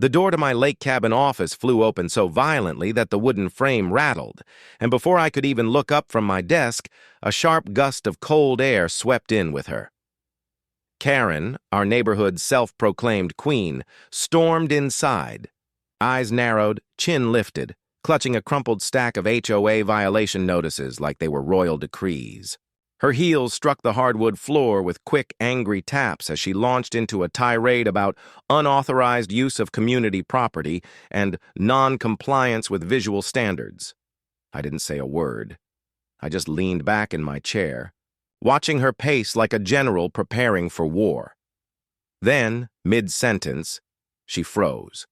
The door to my lake cabin office flew open so violently that the wooden frame rattled, and before I could even look up from my desk, a sharp gust of cold air swept in with her. Karen, our neighborhood's self-proclaimed queen, stormed inside, eyes narrowed, chin lifted, clutching a crumpled stack of HOA violation notices like they were royal decrees. Her heels struck the hardwood floor with quick, angry taps as she launched into a tirade about unauthorized use of community property and non-compliance with visual standards. I didn't say a word. I just leaned back in my chair, watching her pace like a general preparing for war. Then, mid-sentence, she froze.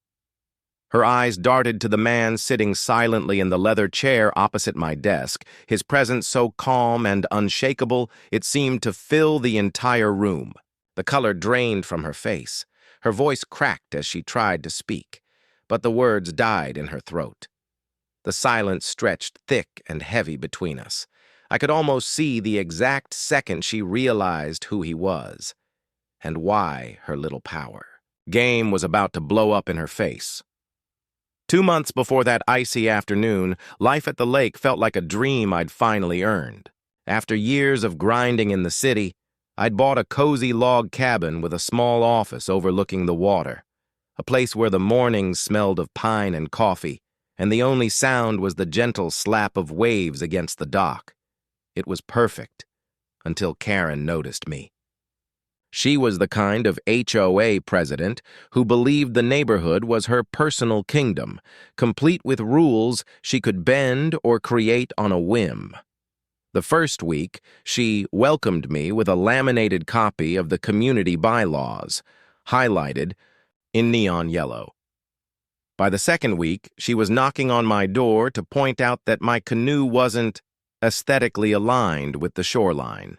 Her eyes darted to the man sitting silently in the leather chair opposite my desk, his presence so calm and unshakable it seemed to fill the entire room. The color drained from her face. Her voice cracked as she tried to speak, but the words died in her throat. The silence stretched thick and heavy between us. I could almost see the exact second she realized who he was, and why her little power game was about to blow up in her face. 2 months before that icy afternoon, life at the lake felt like a dream I'd finally earned. After years of grinding in the city, I'd bought a cozy log cabin with a small office overlooking the water, a place where the mornings smelled of pine and coffee, and the only sound was the gentle slap of waves against the dock. It was perfect, until Karen noticed me. She was the kind of HOA president who believed the neighborhood was her personal kingdom, complete with rules she could bend or create on a whim. The first week, she welcomed me with a laminated copy of the community bylaws, highlighted in neon yellow. By the second week, she was knocking on my door to point out that my canoe wasn't aesthetically aligned with the shoreline.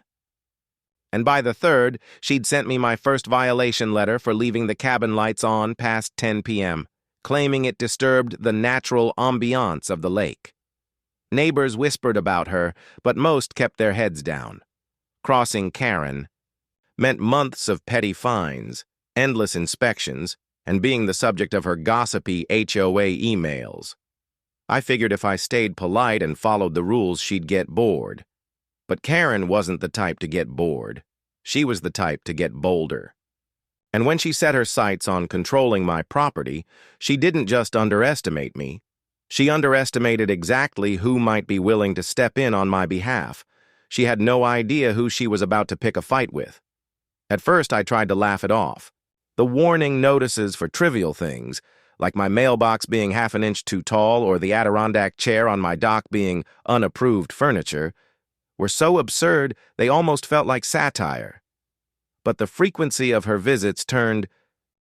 And by the third, she'd sent me my first violation letter for leaving the cabin lights on past 10 p.m., claiming it disturbed the natural ambiance of the lake. Neighbors whispered about her, but most kept their heads down. Crossing Karen meant months of petty fines, endless inspections, and being the subject of her gossipy HOA emails. I figured if I stayed polite and followed the rules, she'd get bored. But Karen wasn't the type to get bored. She was the type to get bolder. And when she set her sights on controlling my property, she didn't just underestimate me. She underestimated exactly who might be willing to step in on my behalf. She had no idea who she was about to pick a fight with. At first, I tried to laugh it off. The warning notices for trivial things, like my mailbox being half an inch too tall or the Adirondack chair on my dock being unapproved furniture, were so absurd they almost felt like satire. But the frequency of her visits turned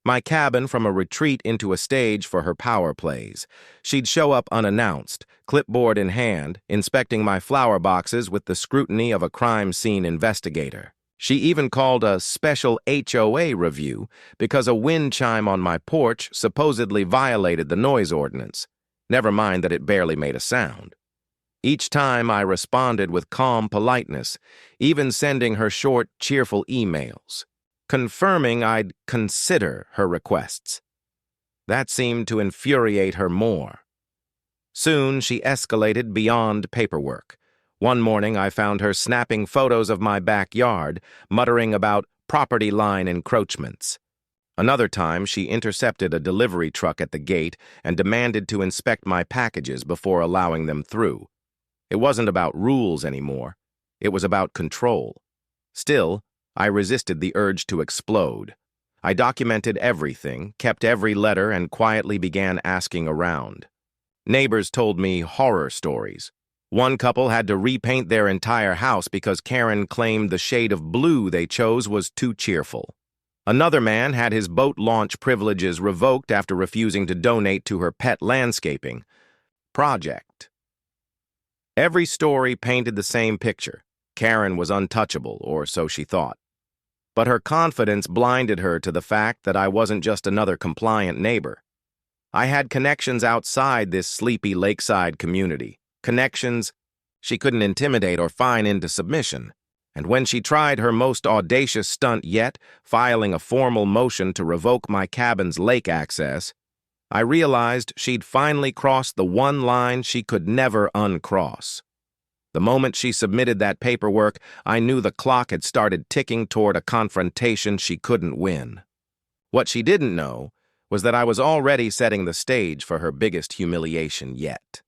my cabin from a retreat into a stage for her power plays. She'd show up unannounced, clipboard in hand, inspecting my flower boxes with the scrutiny of a crime scene investigator. She even called a special HOA review because a wind chime on my porch supposedly violated the noise ordinance. Never mind that it barely made a sound. Each time I responded with calm politeness, even sending her short, cheerful emails, confirming I'd consider her requests. That seemed to infuriate her more. Soon she escalated beyond paperwork. One morning I found her snapping photos of my backyard, muttering about property line encroachments. Another time she intercepted a delivery truck at the gate and demanded to inspect my packages before allowing them through. It wasn't about rules anymore. It was about control. Still, I resisted the urge to explode. I documented everything, kept every letter, and quietly began asking around. Neighbors told me horror stories. One couple had to repaint their entire house because Karen claimed the shade of blue they chose was too cheerful. Another man had his boat launch privileges revoked after refusing to donate to her pet landscaping project. Every story painted the same picture. Karen was untouchable, or so she thought. But her confidence blinded her to the fact that I wasn't just another compliant neighbor. I had connections outside this sleepy lakeside community, connections she couldn't intimidate or fine into submission. And when she tried her most audacious stunt yet, filing a formal motion to revoke my cabin's lake access, I realized she'd finally crossed the one line she could never uncross. The moment she submitted that paperwork, I knew the clock had started ticking toward a confrontation she couldn't win. What she didn't know was that I was already setting the stage for her biggest humiliation yet.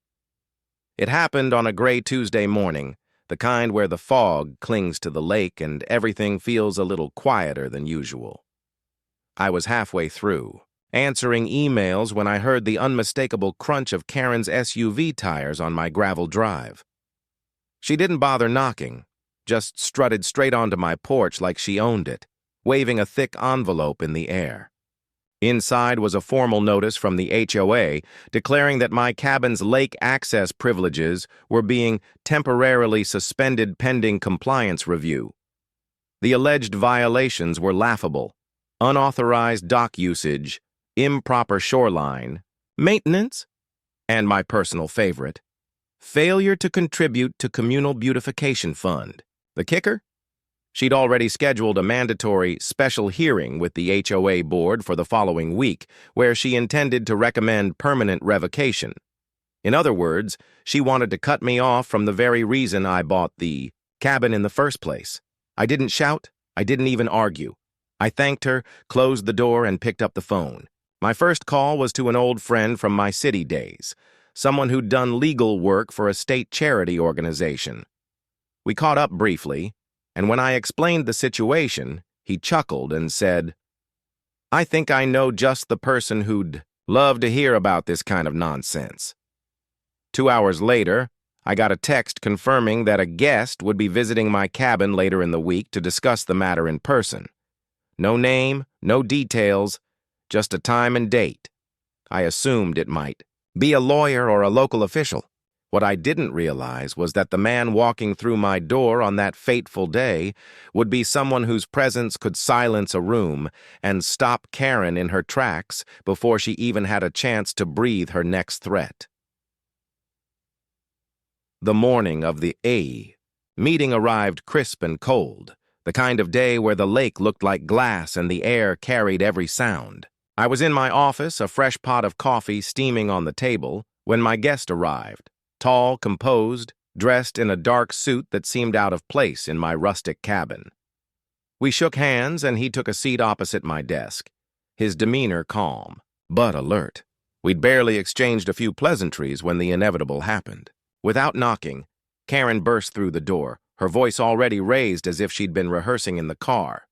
It happened on a gray Tuesday morning, the kind where the fog clings to the lake and everything feels a little quieter than usual. I was halfway through, answering emails when I heard the unmistakable crunch of Karen's SUV tires on my gravel drive. She didn't bother knocking, just strutted straight onto my porch like she owned it, waving a thick envelope in the air. Inside was a formal notice from the HOA declaring that my cabin's lake access privileges were being temporarily suspended pending compliance review. The alleged violations were laughable: unauthorized dock usage, improper shoreline, maintenance, and my personal favorite, failure to contribute to communal beautification fund. The kicker? She'd already scheduled a mandatory special hearing with the HOA board for the following week, where she intended to recommend permanent revocation. In other words, she wanted to cut me off from the very reason I bought the cabin in the first place. I didn't shout. I didn't even argue. I thanked her, closed the door, and picked up the phone. My first call was to an old friend from my city days, someone who'd done legal work for a state charity organization. We caught up briefly, and when I explained the situation, he chuckled and said, "I think I know just the person who'd love to hear about this kind of nonsense." 2 hours later, I got a text confirming that a guest would be visiting my cabin later in the week to discuss the matter in person. No name, no details, just a time and date. I assumed it might be a lawyer or a local official. What I didn't realize was that the man walking through my door on that fateful day would be someone whose presence could silence a room and stop Karen in her tracks before she even had a chance to breathe her next threat. The morning of the A meeting arrived crisp and cold, the kind of day where the lake looked like glass and the air carried every sound. I was in my office, a fresh pot of coffee steaming on the table, when my guest arrived. Tall, composed, dressed in a dark suit that seemed out of place in my rustic cabin. We shook hands, and he took a seat opposite my desk, his demeanor calm, but alert. We'd barely exchanged a few pleasantries when the inevitable happened. Without knocking, Karen burst through the door, her voice already raised as if she'd been rehearsing in the car.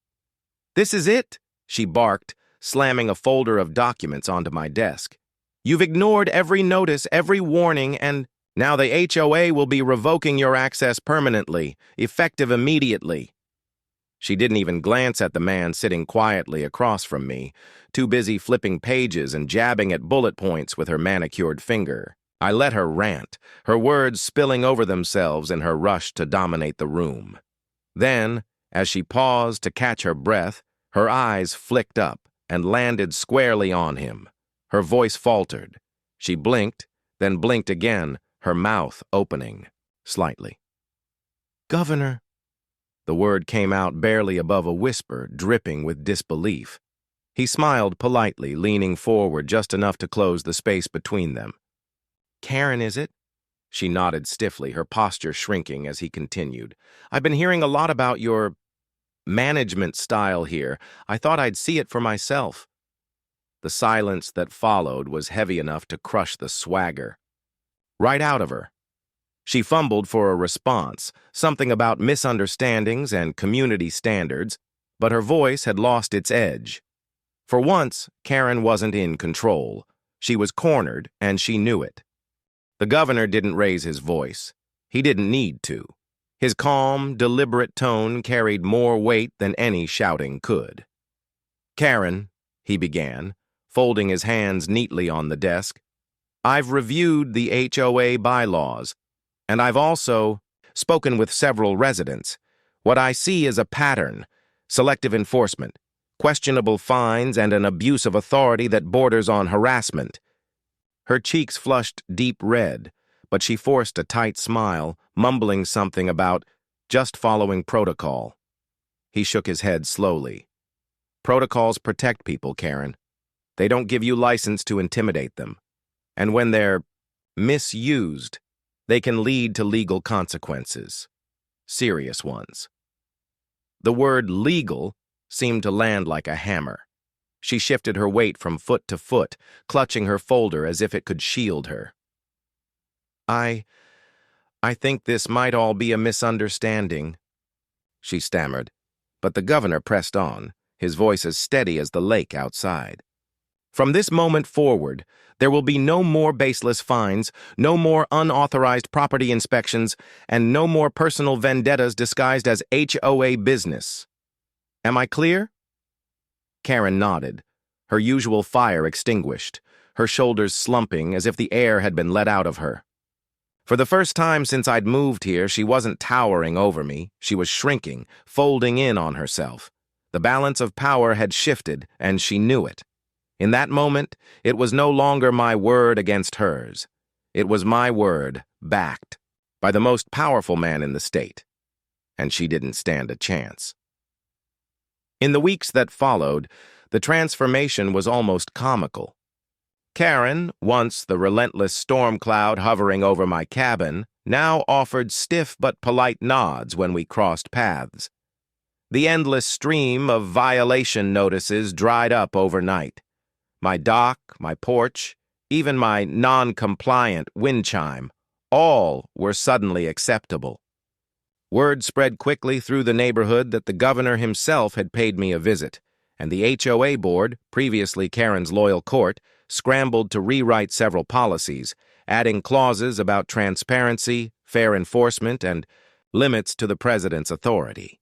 "This is it," she barked, slamming a folder of documents onto my desk. "You've ignored every notice, every warning, and now the HOA will be revoking your access permanently, effective immediately." She didn't even glance at the man sitting quietly across from me, too busy flipping pages and jabbing at bullet points with her manicured finger. I let her rant, her words spilling over themselves in her rush to dominate the room. Then, as she paused to catch her breath, her eyes flicked up and landed squarely on him. Her voice faltered. She blinked, then blinked again, her mouth opening slightly. "Governor." The word came out barely above a whisper, dripping with disbelief. He smiled politely, leaning forward just enough to close the space between them. "Karen, is it?" She nodded stiffly, her posture shrinking as he continued. "I've been hearing a lot about your management style here. I thought I'd see it for myself." The silence that followed was heavy enough to crush the swagger right out of her. She fumbled for a response, something about misunderstandings and community standards, but her voice had lost its edge. For once, Karen wasn't in control. She was cornered, and she knew it. The governor didn't raise his voice. He didn't need to. His calm, deliberate tone carried more weight than any shouting could. "Karen," he began, folding his hands neatly on the desk, "I've reviewed the HOA bylaws, and I've also spoken with several residents. What I see is a pattern: selective enforcement, questionable fines, and an abuse of authority that borders on harassment." Her cheeks flushed deep red, but she forced a tight smile, mumbling something about just following protocol. He shook his head slowly. "Protocols protect people, Karen. They don't give you license to intimidate them. And when they're misused, they can lead to legal consequences. Serious ones. The word legal seemed to land like a hammer. She shifted her weight from foot to foot, clutching her folder as if it could shield her. I think this might all be a misunderstanding, she stammered, but the governor pressed on, his voice as steady as the lake outside. From this moment forward, there will be no more baseless fines, no more unauthorized property inspections, and no more personal vendettas disguised as HOA business. Am I clear? Karen nodded, her usual fire extinguished, her shoulders slumping as if the air had been let out of her. For the first time since I'd moved here, she wasn't towering over me. She was shrinking, folding in on herself. The balance of power had shifted, and she knew it. In that moment, it was no longer my word against hers. It was my word, backed by the most powerful man in the state. And she didn't stand a chance. In the weeks that followed, the transformation was almost comical. Karen, once the relentless storm cloud hovering over my cabin, now offered stiff but polite nods when we crossed paths. The endless stream of violation notices dried up overnight. My dock, my porch, even my non-compliant wind chime, all were suddenly acceptable. Word spread quickly through the neighborhood that the governor himself had paid me a visit, and the HOA board, previously Karen's loyal court, scrambled to rewrite several policies, adding clauses about transparency, fair enforcement, and limits to the president's authority.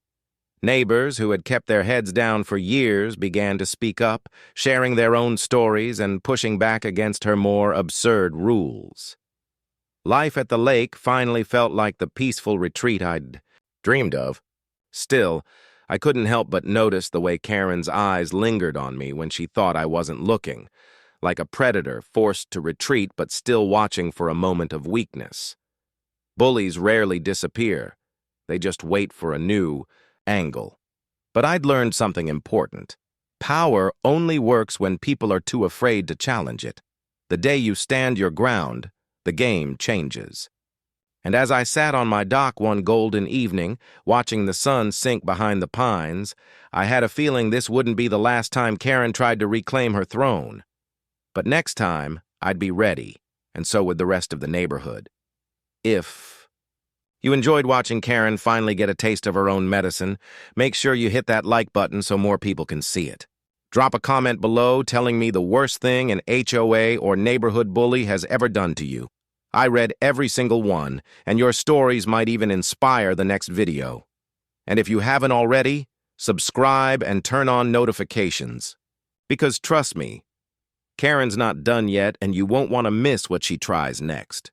Neighbors who had kept their heads down for years began to speak up, sharing their own stories and pushing back against her more absurd rules. Life at the lake finally felt like the peaceful retreat I'd dreamed of. Still, I couldn't help but notice the way Karen's eyes lingered on me when she thought I wasn't looking, like a predator forced to retreat but still watching for a moment of weakness. Bullies rarely disappear. They just wait for a new angle. But I'd learned something important. Power only works when people are too afraid to challenge it. The day you stand your ground, the game changes. And as I sat on my dock one golden evening, watching the sun sink behind the pines, I had a feeling this wouldn't be the last time Karen tried to reclaim her throne. But next time, I'd be ready, and so would the rest of the neighborhood. If you enjoyed watching Karen finally get a taste of her own medicine, make sure you hit that like button so more people can see it. Drop a comment below telling me the worst thing an HOA or neighborhood bully has ever done to you. I read every single one, and your stories might even inspire the next video. And if you haven't already, subscribe and turn on notifications. Because trust me, Karen's not done yet, and you won't want to miss what she tries next.